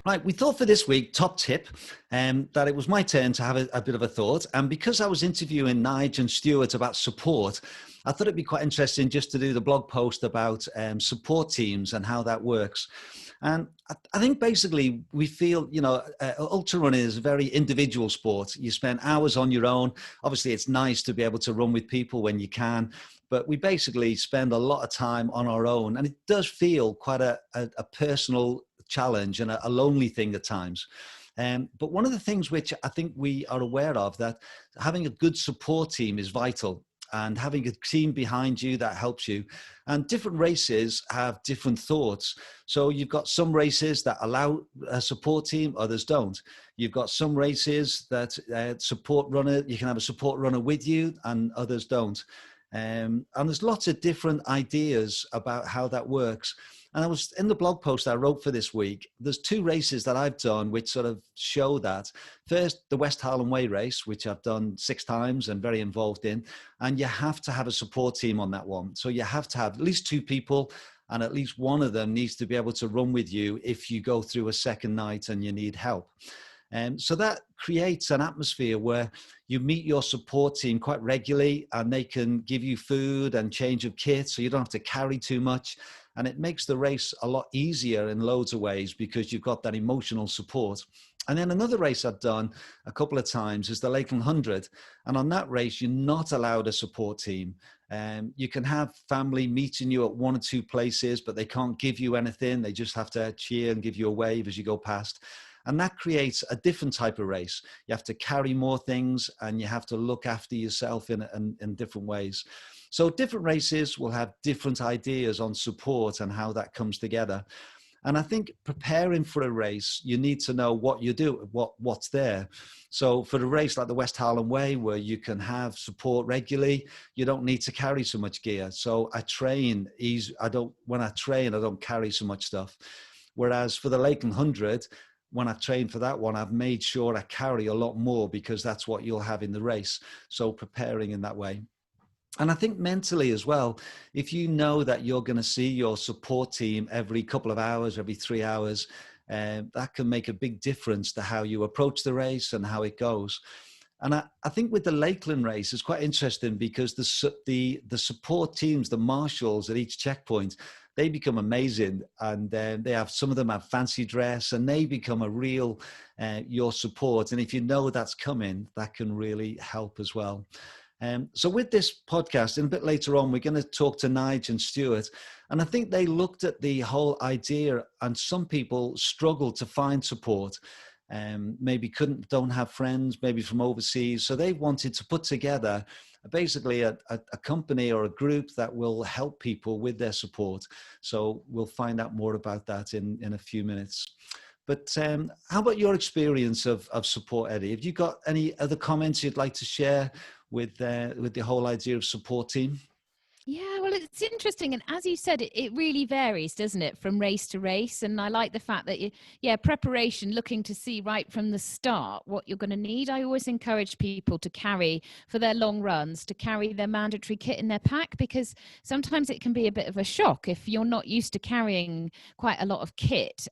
Right, we thought for this week, top tip, that it was my turn to have a bit of a thought. And because I was interviewing Nige and Stuart about support, I thought it'd be quite interesting just to do the blog post about support teams and how that works. And I think basically we feel, ultra running is a very individual sport. You spend hours on your own. Obviously, it's nice to be able to run with people when you can, but we basically spend a lot of time on our own. And it does feel quite a personal challenge and a lonely thing at times. But one of the things which I think we are aware of, that having a good support team is vital, and having a team behind you that helps you. And different races have different thoughts. So you've got some races that allow a support team, others don't. You've got some races that you can have a support runner with you, and others don't. And there's lots of different ideas about how that works. And I was in the blog post I wrote for this week, there's two races that I've done which sort of show that. First, the West Harlem Way race, which I've done 6 times and very involved in. And you have to have a support team on that one. So you have to have at least 2 people, and at least one of them needs to be able to run with you if you go through a second night and you need help. So that creates an atmosphere where you meet your support team quite regularly, and they can give you food and change of kit, so you don't have to carry too much. And it makes the race a lot easier in loads of ways because you've got that emotional support. And then another race I've done a couple of times is the Lakeland 100. And on that race, you're not allowed a support team. You can have family meeting you at 1 or 2 places, but they can't give you anything. They just have to cheer and give you a wave as you go past. And that creates a different type of race. You have to carry more things, and you have to look after yourself in different ways. So different races will have different ideas on support and how that comes together. And I think preparing for a race, you need to know what you do, what's there. So for a race like the West Harlem Way, where you can have support regularly, you don't need to carry so much gear. So I train easy. When I train, I don't carry so much stuff. Whereas for the Lakeland 100, when I trained for that one, I've made sure I carry a lot more, because that's what you'll have in the race. So preparing in that way. And I think mentally as well, if you know that you're going to see your support team every couple of hours, every 3 hours, that can make a big difference to how you approach the race and how it goes. And I think with the Lakeland race, it's quite interesting because the support teams, the marshals at each checkpoint, they become amazing. And some of them have fancy dress, and they become a real, your support. And if you know that's coming, that can really help as well. So with this podcast, and a bit later on, we're going to talk to Nige and Stuart. And I think they looked at the whole idea, and some people struggle to find support. Maybe don't have friends, maybe from overseas. So they wanted to put together basically a company or a group that will help people with their support. So we'll find out more about that in a few minutes. But how about your experience of support, Eddie? Have you got any other comments you'd like to share with the whole idea of support team? Yeah, well, it's interesting. And as you said, it really varies, doesn't it, from race to race? And I like the fact that, preparation, looking to see right from the start what you're going to need. I always encourage people to carry, for their long runs, to carry their mandatory kit in their pack, because sometimes it can be a bit of a shock if you're not used to carrying quite a lot of kit.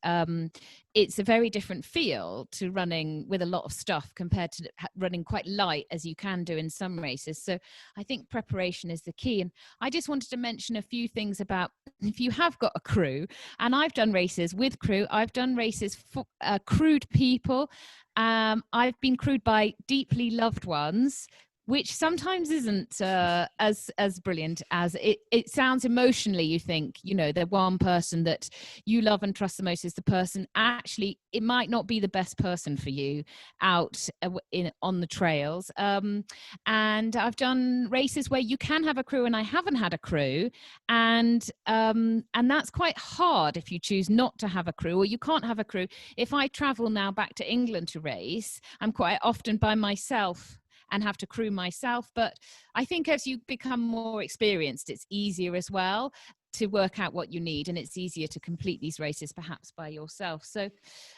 It's a very different feel to running with a lot of stuff compared to running quite light, as you can do in some races. So I think preparation is the key. And I just wanted to mention a few things about if you have got a crew, and I've done races with crew, I've done races for crewed people. I've been crewed by deeply loved ones, which sometimes isn't as brilliant as it sounds emotionally. You think, the one person that you love and trust the most is the person. Actually, it might not be the best person for you out on the trails. And I've done races where you can have a crew, and I haven't had a crew. And that's quite hard if you choose not to have a crew, or you can't have a crew. If I travel now back to England to race, I'm quite often by myself and have to crew myself. But I think as you become more experienced, it's easier as well. to work out what you need, and it's easier to complete these races perhaps by yourself. So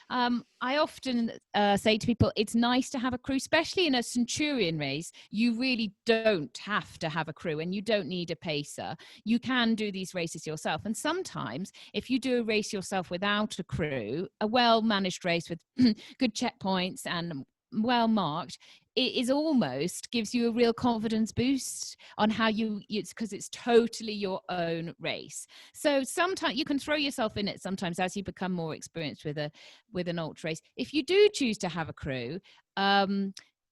I often say to people, it's nice to have a crew, especially in a Centurion race. You really don't have to have a crew, and you don't need a pacer. You can do these races yourself. And sometimes if you do a race yourself without a crew, a well-managed race with good checkpoints and well marked, it is almost gives you a real confidence boost on how it's because it's totally your own race. So sometimes you can throw yourself in it sometimes as you become more experienced with an ultra race. If you do choose to have a crew,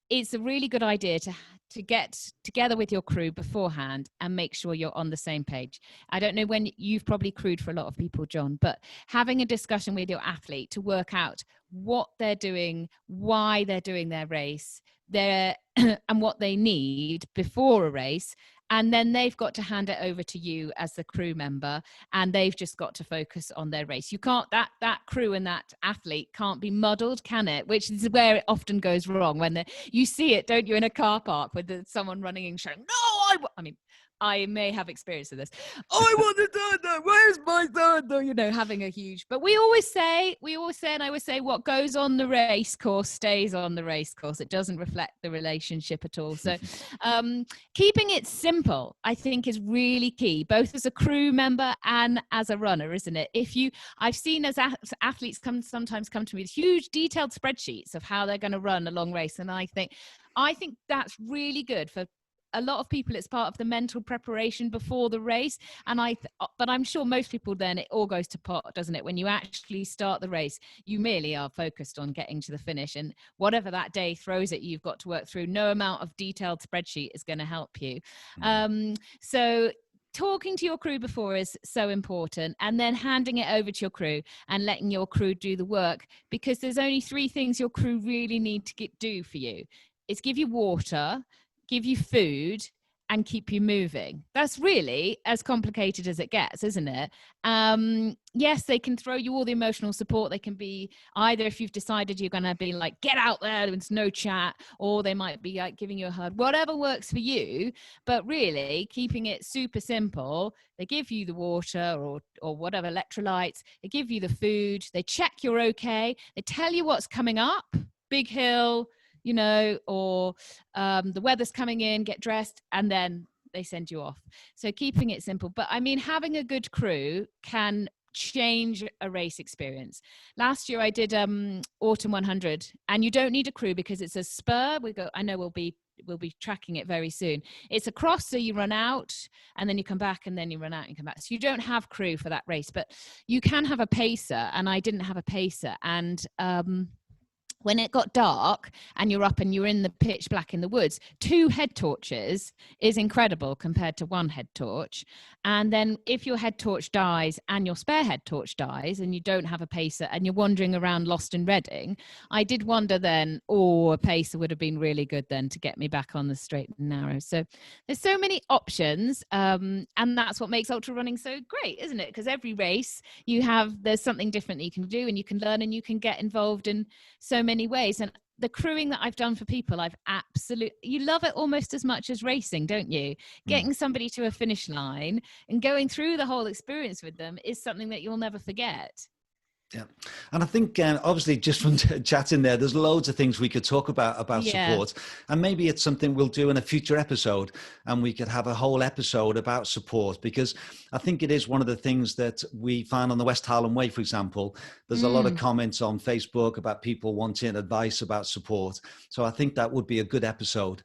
it's a really good idea to get together with your crew beforehand and make sure you're on the same page. I don't know when you've probably crewed for a lot of people, John, but having a discussion with your athlete to work out what they're doing, why they're doing their race, and what they need before a race. And then they've got to hand it over to you as the crew member, and they've just got to focus on their race. You can't, that crew and that athlete can't be muddled, can it? Which is where it often goes wrong when you see it, don't you, in a car park with someone running and shouting, no, I mean, I may have experience of this. Oh, I want the third, where's my third? You know, having a huge, but we always say, and I always say, what goes on the race course stays on the race course. It doesn't reflect the relationship at all. So keeping it simple, I think, is really key, both as a crew member and as a runner, isn't it? I've seen as athletes sometimes come to me with huge detailed spreadsheets of how they're going to run a long race. And I think that's really good for a lot of people. It's part of the mental preparation before the race. But I'm sure most people, then it all goes to pot, doesn't it? When you actually start the race, you merely are focused on getting to the finish, and whatever that day throws at you, you've got to work through. No amount of detailed spreadsheet is going to help you. So talking to your crew before is so important, and then handing it over to your crew and letting your crew do the work, because there's only 3 things your crew really need to do for you. It's give you water, give you food, and keep you moving. That's really as complicated as it gets, isn't it? Yes, they can throw you all the emotional support. They can be either, if you've decided you're going to be like, get out there, there's no chat, or they might be like giving you a hug, whatever works for you. But really keeping it super simple. They give you the water or whatever, electrolytes. They give you the food. They check you're okay. They tell you what's coming up, big hill, you know, or the weather's coming in, get dressed, and then they send you off. So keeping it simple. But I mean, having a good crew can change a race experience. Last year I did Autumn 100, and you don't need a crew because it's a spur. I know we'll be tracking it very soon. It's a cross, so you run out and then you come back, and then you run out and come back. So you don't have crew for that race, but you can have a pacer, and I didn't have a pacer. And when it got dark and you're up and you're in the pitch black in the woods, 2 head torches is incredible compared to 1 head torch. And then if your head torch dies and your spare head torch dies and you don't have a pacer and you're wandering around lost in Reading, I did wonder then, a pacer would have been really good then to get me back on the straight and narrow. So there's so many options, and that's what makes ultra running so great, isn't it? Because every race there's something different that you can do, and you can learn, and you can get involved in so many ways. And the crewing that I've done for people, you love it almost as much as racing, don't you? Getting somebody to a finish line and going through the whole experience with them is something that you'll never forget. Yeah. And I think obviously just from chatting there's loads of things we could talk about support, and maybe it's something we'll do in a future episode, and we could have a whole episode about support, because I think it is one of the things that we find on the West Highland Way, for example. There's a lot of comments on Facebook about people wanting advice about support. So I think that would be a good episode.